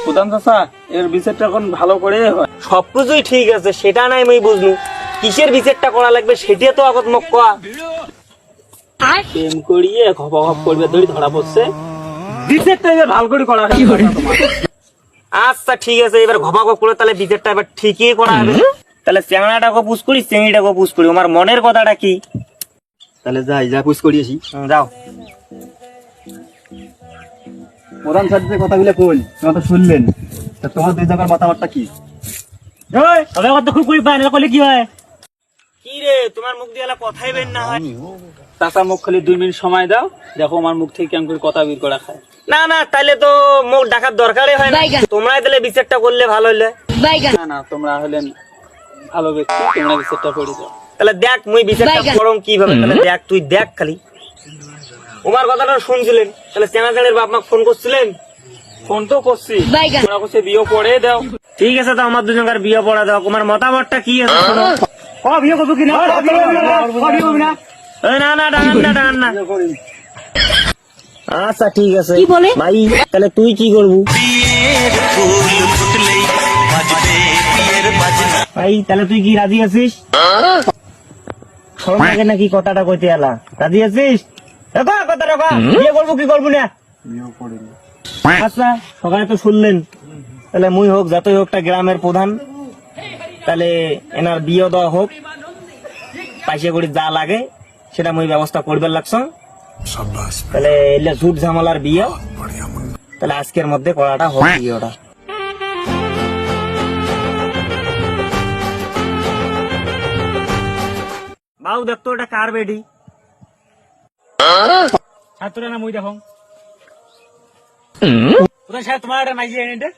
প্রধান চাচা, এর বিচারটা এখন ভালো করে হয়। সবকিছুই ঠিক আছে, সেটা নাই আমি বুঝলু, কিসের বিচারটা করা লাগবে সেটা তো আগত মোক কয়া। প্রেম করিয়ে খপ খপ করবে ধরি ধরা পড়ছে, বিচারটা এবার ভালো করে করা হয়। আচ্ছা ঠিক আছে, এবার ঘপাঘপ করে তাহলে বিচারটা এবার ঠিকই করা হবে। তাহলে চ্যাংড়াটাকে পুষ করি, চেংড়িটাকে পুষ করি, আমার মনের কথাটা কি? তাহলে যাই, যা পুষ করিয়েছি। যাও। প্রধান সাহেব যে কথাগুলো কই তোমরা তো শুনলেন, তা তোমার দুই জায়গার মতামতটা কি? খুব করি বাইরে করলে কি হয়? কি রে, তোমার মুখ দিয়ে কথাই বের না হয়? চাচা মুখ খালি 2 মিনিট সময় দাও, দেখো আমার মুখ থেকে কেমন করে কথা বের করা খায়। না না, তাহলে তো মুখ ডাকার দরকারই হয় না, তোমরাই তাহলে বিচারটা করলে ভালো হইলে। না না, তোমরা হলেন ভালো ব্যক্তি, তোমরা বিচারটা করে দাও। তাহলে দেখ মুই বিচারটা করম কিভাবে, তাহলে দেখ, তুই দেখ খালি। তোমার কথাটা শুনছিলেন, তাহলে চেনাচেনের বাপ মা ফোন করছিলেন? ফোন তো করছি, তোমরা করছে বিয়ে পড়ে দাও। ঠিক আছে, তো আমার দুজনকার বিয়ে পড়া দাও, তোমার মতামতটা কি আছে শোনো। বিয়ে করবো কিনা? না না, ডান না, ডান না। আচ্ছা ঠিক আছে ভাই, তাহলে তুই কি করবি ভাই? তাহলে তুই কি রাজি আছিস? শরম লাগে নাকি কথাটা কইতে এলা? রাজি আছিস? কথা রাখা, বিয়ে করবো কি করবো না? আচ্ছা, সকালে তো শুনলেন, তাহলে মুই হোক যতই হোক একটা গ্রামের প্রধান, তাহলে এনার বিয়ে দেওয়া হোক, পয়সা করে যা লাগে সেটা মুই ব্যবস্থা করবে লাগছ। তাহলে এলে ঝুট ঝামেলার বিয়ে, তাহলে আজকের মধ্যে করাটা হোক বিয়েটা। বাবু দেখতো ওটা কার বেডি? ছাত্র না মুই দেখো, তোমার একটা মাইজি এনে